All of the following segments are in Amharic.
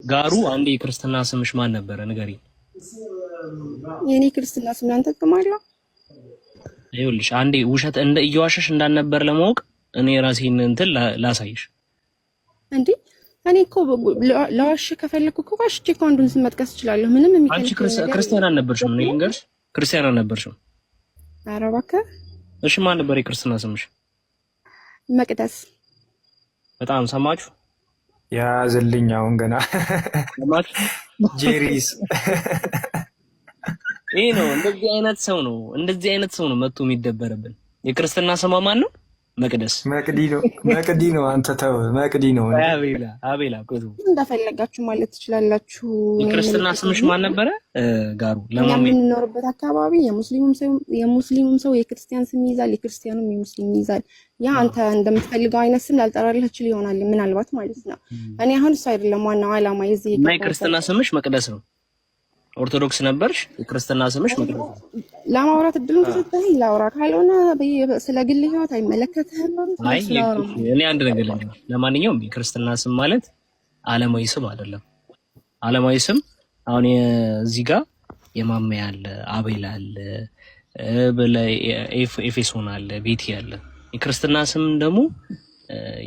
ጋሩ አንዴ የክርስትና ስምሽ ማን ነበረ? ንገሪኝ። የኔ ክርስትና ስም ላንተ ተቀማለሁ። ይኸውልሽ አንዴ ውሸት እንደ እየዋሸሽ እንዳልነበር ለማወቅ እኔ ራሴን እንትን ላሳይሽ። እንዴ እኔ እኮ ለዋሽ ከፈለኩ እኮ ዋሽቼ እኮ አንዱን ስም መጥቀስ እችላለሁ። ምንም የሚከለክል አንቺ ክርስቲያን አልነበርሽም? እኔ ልንገርሽ፣ ክርስቲያን አልነበርሽም። ኧረ እባክህ። እሺ ማን ነበር የክርስትና ስምሽ? መቅደስ። በጣም ሰማችሁ? ያዝልኝ አሁን ገና ሰማችሁ? ጄሪስ ይሄ ነው። እንደዚህ አይነት ሰው ነው መጥቶ የሚደበርብን። የክርስትና ስሟ ማን ነው? መቅደስ። መቅዲ ነው። አንተ ተው፣ መቅዲ ነው። አቤላ ቆይ፣ እንደፈለጋችሁ ማለት ትችላላችሁ። የክርስትና ስምሽ ማን ነበረ? ጋሩ። የምንኖርበት አካባቢ የሙስሊሙም ሰው የክርስቲያን ስም ይይዛል፣ የክርስቲያኑም የሙስሊም ይይዛል። ያ አንተ እንደምትፈልገው አይነት ስም ላልጠራልህ እችል ይሆናል ምናልባት ማለት ነው። እኔ አሁን እሱ አይደለም ዋናው ዓላማ የዚህ እና የክርስትና ስምሽ መቅደስ ነው። ኦርቶዶክስ ነበርሽ፣ የክርስትና ስምሽ መቅደስ ነው። ለማውራት እድሉን ተሰጠኝ ላውራ፣ ካልሆነ ስለ ግል ህይወት አይመለከትህም። እኔ አንድ ነገር ልንገርሽ። ለማንኛውም የክርስትና ስም ማለት ዓለማዊ ስም አይደለም። ዓለማዊ ስም አሁን እዚህ ጋር የማሜ አለ፣ አቤል አለ፣ ኤፌሶን አለ፣ ቤቲ አለ። የክርስትና ስም ደግሞ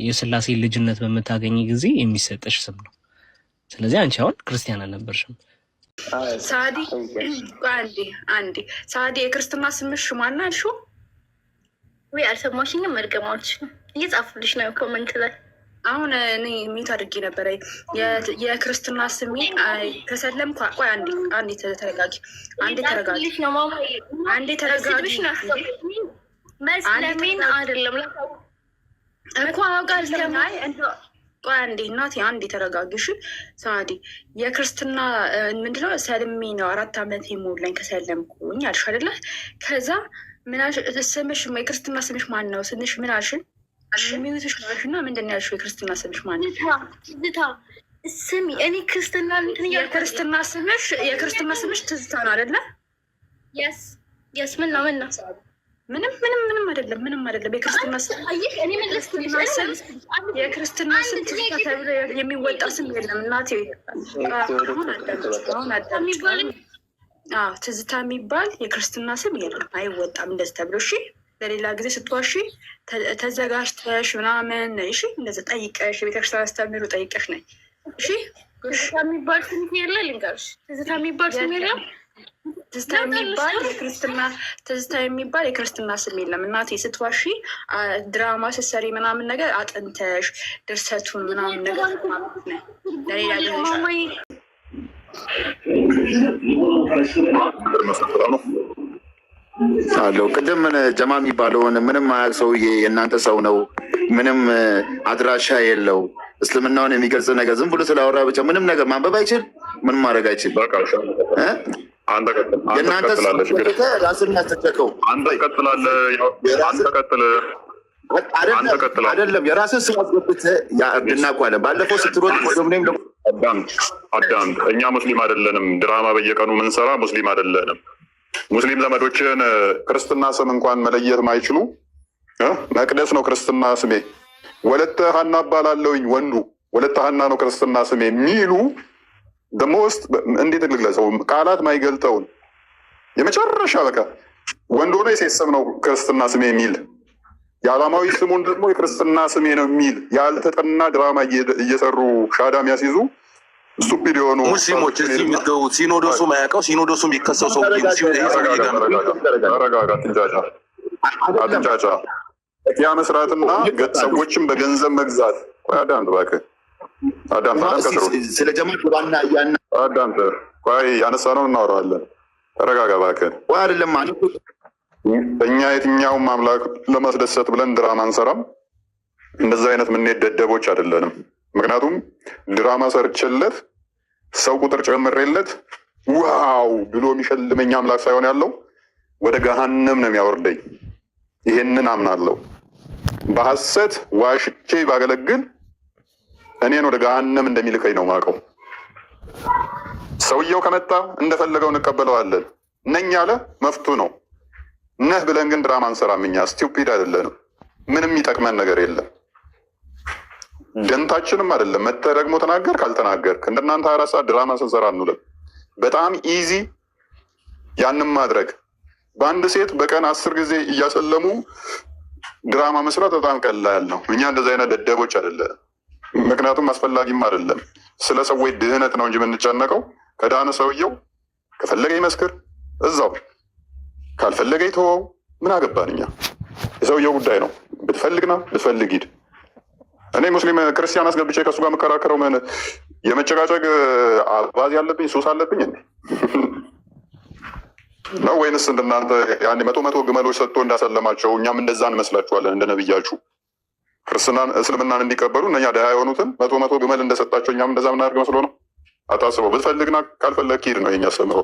የስላሴ ልጅነት በምታገኝ ጊዜ የሚሰጥሽ ስም ነው። ስለዚህ አንቺ አሁን ክርስቲያን አልነበርሽም። ሳዲ አንዴ ሳዲ የክርስትና ስምሽ ማን አልሽው? ወይ አልሰማሽኝም? መድገማዎች እየጻፉልሽ ነው ኮሜንት ላይ። አሁን እኔ ሚት አድርጌ ነበረ የክርስትና ስሜ ከሰለም ቆይ አንዴ ተረጋጊ። መስለሜን አይደለም እኮ አውቃል ስለማይ ቆይ እናቴ አንዴ ተረጋግሽ። ሳዲ የክርስትና ምንድነው ሰልሜ ነው 4 ዓመት ሞላኝ ከሰለምኩኝ አልሽ አይደለ? ከዛ ምን አልሽ? ስምሽ የክርስትና ስምሽ ማን ነው ስንሽ ምን አልሽን? ሚውትሽ አልሽና ምንድን ነው ያልሽው? የክርስትና ስምሽ ማን ነው? ስሚ እኔ ክርስትና እንትን የክርስትና ስምሽ ትዝታ ነው አይደለ? የስ ምን ነው ምንም አይደለም። የክርስትና ስም ትዝታ ተብሎ የሚወጣ ስም የለም እናቴ። ትዝታ የሚባል የክርስትና ስም የለም፣ አይወጣም እንደዚህ ተብሎ። እሺ ለሌላ ጊዜ ስትዋሺ ተዘጋጅተሽ ምናምን እሺ፣ እንደዚህ ጠይቀሽ የቤተክርስቲያን አስተምህሮ ጠይቀሽ ነይ። እሺ ትዝታ የሚባል ስም የለ ልንገርሽ፣ ትዝታ የሚባል ስም የለም። ትዝታ የሚባል የክርስትና ስም የለም እናቴ። ስትዋሺ ድራማ ስትሰሪ ምናምን ነገር አጥንተሽ ድርሰቱን ምናምን ነገር ለሌላ አለው። ቅድም ጀማ የሚባለውን ምንም አያውቅ ሰውዬ የእናንተ ሰው ነው፣ ምንም አድራሻ የለው፣ እስልምናውን የሚገልጽ ነገር ዝም ብሎ ስላወራ ብቻ ምንም ነገር ማንበብ አይችል፣ ምንም ማድረግ አይችል። የእናንተ ራስን ያስተቸከው አይደለም። የራስን ስም አስገብተህ እናውቃለን። ባለፈው ስትሮጥ አዳምጥ። እኛ ሙስሊም አይደለንም። ድራማ በየቀኑ ምንሰራ ሙስሊም አይደለንም። ሙስሊም ዘመዶችን ክርስትና ስም እንኳን መለየት ማይችሉ መቅደስ ነው ክርስትና ስሜ፣ ወለተ ሀና እባላለሁኝ ወንዱ ወለተ ሀና ነው ክርስትና ስሜ የሚሉ ደሞስት እንዴት ልግለጸው? ቃላት ማይገልጠውን የመጨረሻ በቃ ወንድ ሆኖ የሴት ስም ነው ክርስትና ስሜ የሚል የዓላማዊ ስሙን ደግሞ የክርስትና ስሜ ነው የሚል ያልተጠና ድራማ እየሰሩ ሻዳ የሚያስይዙ ስቱፒድ የሆኑ ሙስሊሞች እዚህ የሚገቡት ሲኖዶሱ ማያውቀው ሲኖዶሱ የሚከሰው ሰው አትንጫጫ። ያ መስራትና ሰዎችን በገንዘብ መግዛት አዳምጥ እባክህ ስለ ጀማ ዋና አዳምጥ። ቆይ ያነሳነውን እናወራዋለን። ተረጋጋ እባክህ። አይደለም እኛ የትኛውም አምላክ ለማስደሰት ብለን ድራማ አንሰራም። እንደዛ አይነት ምንሄድ ደደቦች አይደለንም። ምክንያቱም ድራማ ሰርቼለት ሰው ቁጥር ጨምሬለት ዋው ብሎ የሚሸልመኝ አምላክ ሳይሆን ያለው ወደ ገሃነም ነው የሚያወርደኝ። ይሄንን አምናለሁ። በሐሰት ዋሽቼ ባገለግል እኔን ወደ ገሃነም እንደሚልከኝ ነው ማውቀው። ሰውየው ከመጣ እንደፈለገው እንቀበለዋለን። ነኝ ያለ መፍቱ ነው። ነህ ብለን ግን ድራማ አንሰራም። እኛ ስቲውፒድ አይደለንም። ምንም የሚጠቅመን ነገር የለም። ደንታችንም አይደለም። መተህ ደግሞ ተናገር ካልተናገርክ እንደናንተ 24 ሰዓት ድራማ ስንሰራ አንውልም። በጣም ኢዚ ያንም ማድረግ በአንድ ሴት በቀን 10 ጊዜ እያሰለሙ ድራማ መስራት በጣም ቀላል ነው። እኛ እንደዚህ አይነት ደደቦች አይደለም። ምክንያቱም አስፈላጊም አይደለም። ስለ ሰዎች ድህነት ነው እንጂ የምንጨነቀው። ከዳነ ሰውየው ከፈለገ ይመስክር እዛው፣ ካልፈለገ ይተወው። ምን አገባን እኛ? የሰውየው ጉዳይ ነው። ብትፈልግና ብትፈልግ ሂድ። እኔ ሙስሊም ክርስቲያን አስገብቼ ከእሱ ጋር የምከራከረው ምን የመጨቃጨቅ አባዜ አለብኝ? ሱስ አለብኝ እንዴ ነው? ወይንስ እንደናንተ ያኔ መቶ ግመሎች ሰጥቶ እንዳሰለማቸው እኛም እንደዛ እንመስላችኋለን? እንደ ነብያችሁ ክርስትናን እስልምናን እንዲቀበሉ እነኛ ድሃ የሆኑትን መቶ ግመል እንደሰጣቸው እኛም እንደዛ ምናደርግ መስሎ ነው? አታስበው። ብትፈልግና ካልፈለግ ሂድ ነው የኛ አስተምህሮ።